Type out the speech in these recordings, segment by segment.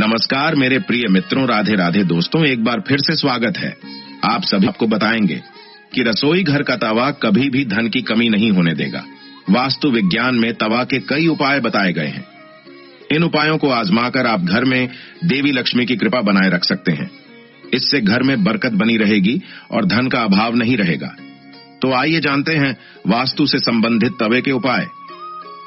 नमस्कार मेरे प्रिय मित्रों, राधे राधे दोस्तों, एक बार फिर से स्वागत है। आप सभी आपको बताएंगे कि रसोई घर का तवा कभी भी धन की कमी नहीं होने देगा। वास्तु विज्ञान में तवा के कई उपाय बताए गए हैं। इन उपायों को आजमाकर आप घर में देवी लक्ष्मी की कृपा बनाए रख सकते हैं। इससे घर में बरकत बनी रहेगी और धन का अभाव नहीं रहेगा। तो आइए जानते हैं वास्तु से संबंधित तवे के उपाय।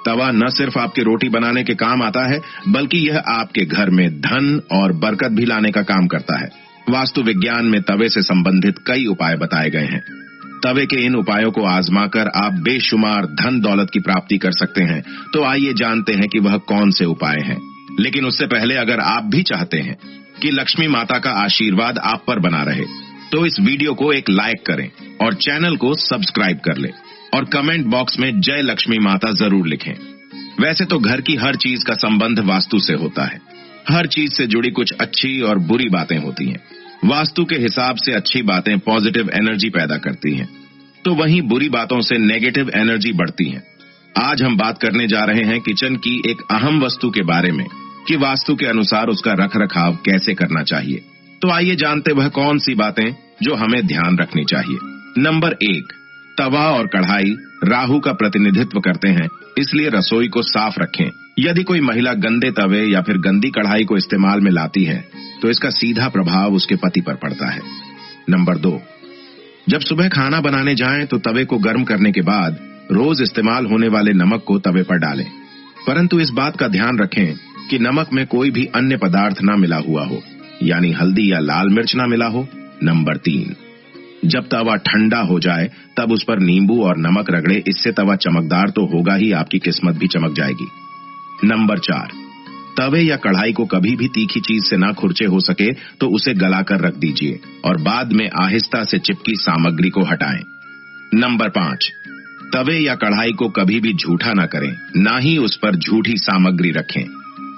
तवा न सिर्फ आपके रोटी बनाने के काम आता है, बल्कि यह आपके घर में धन और बरकत भी लाने का काम करता है। वास्तु विज्ञान में तवे से संबंधित कई उपाय बताए गए हैं। तवे के इन उपायों को आजमाकर आप बेशुमार धन दौलत की प्राप्ति कर सकते हैं। तो आइए जानते हैं कि वह कौन से उपाय हैं। लेकिन उससे पहले अगर आप भी चाहते हैं कि लक्ष्मी माता का आशीर्वाद आप पर बना रहे, तो इस वीडियो को एक लाइक करें और चैनल को सब्सक्राइब कर लें और कमेंट बॉक्स में जय लक्ष्मी माता जरूर लिखें। वैसे तो घर की हर चीज का संबंध वास्तु से होता है। हर चीज से जुड़ी कुछ अच्छी और बुरी बातें होती हैं। वास्तु के हिसाब से अच्छी बातें पॉजिटिव एनर्जी पैदा करती हैं, तो वहीं बुरी बातों से नेगेटिव एनर्जी बढ़ती है। आज हम बात करने जा रहे हैं किचन की एक अहम वस्तु के बारे में कि वास्तु के अनुसार उसका रख रखाव कैसे करना चाहिए। तो आइए जानते वह कौन सी बातें जो हमें ध्यान रखनी चाहिए। नंबर 1, तवा और कढ़ाई राहु का प्रतिनिधित्व करते हैं, इसलिए रसोई को साफ रखें। यदि कोई महिला गंदे तवे या फिर गंदी कढ़ाई को इस्तेमाल में लाती है, तो इसका सीधा प्रभाव उसके पति पर पड़ता है। नंबर 2, जब सुबह खाना बनाने जाएं तो तवे को गर्म करने के बाद रोज इस्तेमाल होने वाले नमक को तवे पर डालें, परंतु इस बात का ध्यान रखें कि नमक में कोई भी अन्य पदार्थ ना मिला हुआ हो, यानी हल्दी या लाल मिर्च ना मिला हो। नंबर 3, जब तवा ठंडा हो जाए तब उस पर नींबू और नमक रगड़े, इससे तवा चमकदार तो होगा ही, आपकी किस्मत भी चमक जाएगी। नंबर 4, तवे या कढ़ाई को कभी भी तीखी चीज से ना खुरचे हो सके तो उसे गलाकर रख दीजिए और बाद में आहिस्ता से चिपकी सामग्री को हटाएं। नंबर 5, तवे या कढ़ाई को कभी भी झूठा ना करें, ना ही उस पर झूठी सामग्री रखें।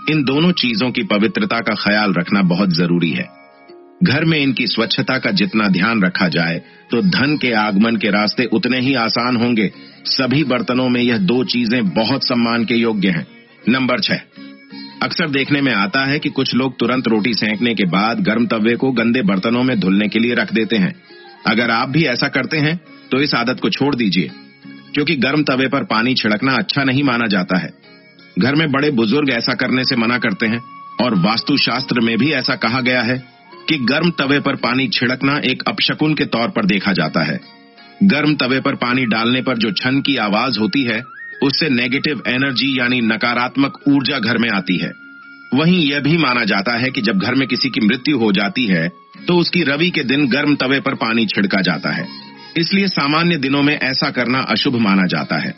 इन दोनों चीजों की पवित्रता का ख्याल रखना बहुत जरूरी है। घर में इनकी स्वच्छता का जितना ध्यान रखा जाए तो धन के आगमन के रास्ते उतने ही आसान होंगे। सभी बर्तनों में यह दो चीजें बहुत सम्मान के योग्य हैं। नंबर 6, अक्सर देखने में आता है कि कुछ लोग तुरंत रोटी सेंकने के बाद गर्म तवे को गंदे बर्तनों में धुलने के लिए रख देते हैं। अगर आप भी ऐसा करते हैं तो इस आदत को छोड़ दीजिए, क्योंकि गर्म तवे पर पानी छिड़कना अच्छा नहीं माना जाता है। घर में बड़े बुजुर्ग ऐसा करने से मना करते हैं और वास्तुशास्त्र में भी ऐसा कहा गया है कि गर्म तवे पर पानी छिड़कना एक अपशकुन के तौर पर देखा जाता है। गर्म तवे पर पानी डालने पर जो छन की आवाज होती है, उससे नेगेटिव एनर्जी यानी नकारात्मक ऊर्जा घर में आती है। वहीं यह भी माना जाता है कि जब घर में किसी की मृत्यु हो जाती है तो उसकी रवि के दिन गर्म तवे पर पानी छिड़का जाता है, इसलिए सामान्य दिनों में ऐसा करना अशुभ माना जाता है।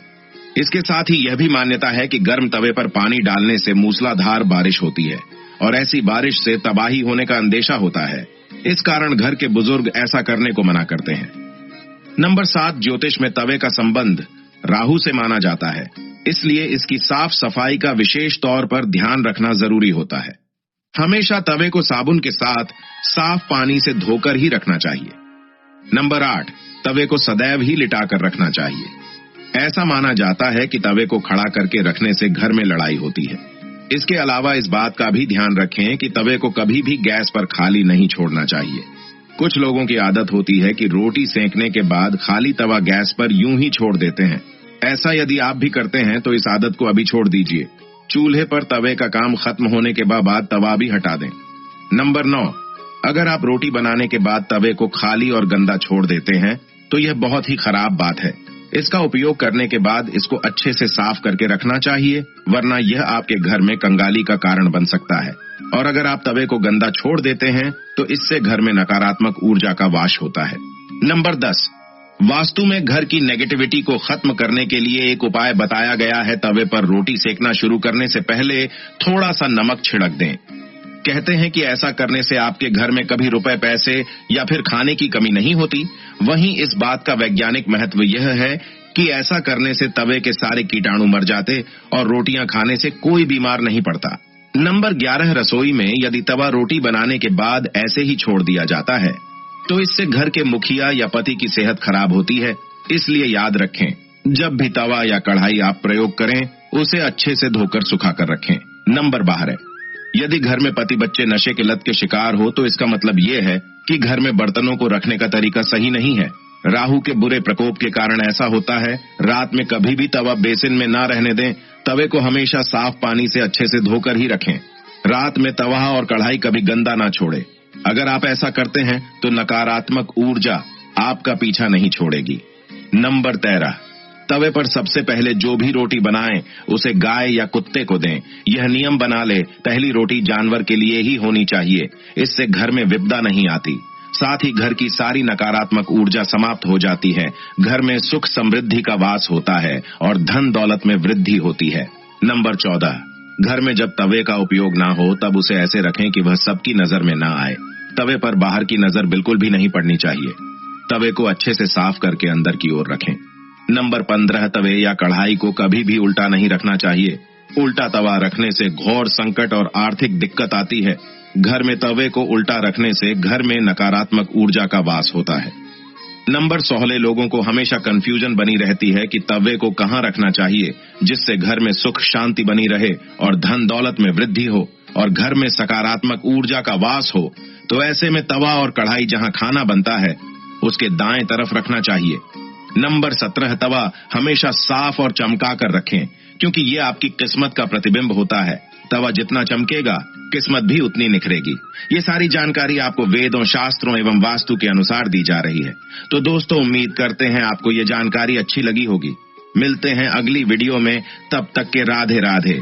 इसके साथ ही यह भी मान्यता है कि गर्म तवे पर पानी डालने से मूसलाधार बारिश होती है और ऐसी बारिश से तबाही होने का अंदेशा होता है। इस कारण घर के बुजुर्ग ऐसा करने को मना करते हैं। नंबर 7, ज्योतिष में तवे का संबंध राहु से माना जाता है, इसलिए इसकी साफ सफाई का विशेष तौर पर ध्यान रखना जरूरी होता है। हमेशा तवे को साबुन के साथ साफ पानी से धोकर ही रखना चाहिए। नंबर 8, तवे को सदैव ही लिटाकर रखना चाहिए। ऐसा माना जाता है कि तवे को खड़ा करके रखने से घर में लड़ाई होती है। इसके अलावा इस बात का भी ध्यान रखें कि तवे को कभी भी गैस पर खाली नहीं छोड़ना चाहिए। कुछ लोगों की आदत होती है कि रोटी सेंकने के बाद खाली तवा गैस पर यूं ही छोड़ देते हैं। ऐसा यदि आप भी करते हैं तो इस आदत को अभी छोड़ दीजिए। चूल्हे पर तवे का काम खत्म होने के बाद तवा भी हटा दें। नंबर 9, अगर आप रोटी बनाने के बाद तवे को खाली और गंदा छोड़ देते हैं तो यह बहुत ही खराब बात है। इसका उपयोग करने के बाद इसको अच्छे से साफ करके रखना चाहिए, वरना यह आपके घर में कंगाली का कारण बन सकता है। और अगर आप तवे को गंदा छोड़ देते हैं तो इससे घर में नकारात्मक ऊर्जा का वास होता है। नंबर 10, वास्तु में घर की नेगेटिविटी को खत्म करने के लिए एक उपाय बताया गया है। तवे पर रोटी सेकना शुरू करने से पहले थोड़ा सा नमक छिड़क दें। कहते हैं कि ऐसा करने से आपके घर में कभी रुपए पैसे या फिर खाने की कमी नहीं होती। वहीं इस बात का वैज्ञानिक महत्व यह है कि ऐसा करने से तवे के सारे कीटाणु मर जाते और रोटियां खाने से कोई बीमार नहीं पड़ता। नंबर 11, रसोई में यदि तवा रोटी बनाने के बाद ऐसे ही छोड़ दिया जाता है तो इससे घर के मुखिया या पति की सेहत खराब होती है। इसलिए याद रखें, जब भी तवा या कढ़ाई आप प्रयोग करें उसे अच्छे से धोकर सुखाकर रखें। नंबर 12, यदि घर में पति बच्चे नशे के लत के शिकार हो तो इसका मतलब ये है कि घर में बर्तनों को रखने का तरीका सही नहीं है। राहु के बुरे प्रकोप के कारण ऐसा होता है। रात में कभी भी तवा बेसिन में ना रहने दें। तवे को हमेशा साफ पानी से अच्छे से धोकर ही रखें। रात में तवा और कढ़ाई कभी गंदा ना छोड़े। अगर आप ऐसा करते हैं तो नकारात्मक ऊर्जा आपका पीछा नहीं छोड़ेगी। नंबर 13, तवे पर सबसे पहले जो भी रोटी बनाएं उसे गाय या कुत्ते को दें। यह नियम बना ले, पहली रोटी जानवर के लिए ही होनी चाहिए। इससे घर में विपदा नहीं आती, साथ ही घर की सारी नकारात्मक ऊर्जा समाप्त हो जाती है। घर में सुख समृद्धि का वास होता है और धन दौलत में वृद्धि होती है। नंबर 14, घर में जब तवे का उपयोग ना हो तब उसे ऐसे रखें कि वह सबकी नजर में ना आए। तवे पर बाहर की नजर बिल्कुल भी नहीं पड़नी चाहिए। तवे को अच्छे से साफ करके अंदर की ओर रखें। नंबर 15, तवे या कढ़ाई को कभी भी उल्टा नहीं रखना चाहिए। उल्टा तवा रखने से घोर संकट और आर्थिक दिक्कत आती है। घर में तवे को उल्टा रखने से घर में नकारात्मक ऊर्जा का वास होता है। नंबर 16, लोगों को हमेशा कंफ्यूजन बनी रहती है कि तवे को कहां रखना चाहिए जिससे घर में सुख शांति बनी रहे और धन दौलत में वृद्धि हो और घर में सकारात्मक ऊर्जा का वास हो। तो ऐसे में तवा और कढ़ाई जहां खाना बनता है उसके दाएं तरफ रखना चाहिए। नंबर 17, तवा हमेशा साफ और चमका कर रखें, क्योंकि ये आपकी किस्मत का प्रतिबिंब होता है। तवा जितना चमकेगा किस्मत भी उतनी निखरेगी। ये सारी जानकारी आपको वेदों, शास्त्रों एवं वास्तु के अनुसार दी जा रही है। तो दोस्तों, उम्मीद करते हैं आपको ये जानकारी अच्छी लगी होगी। मिलते हैं अगली वीडियो में, तब तक के राधे राधे।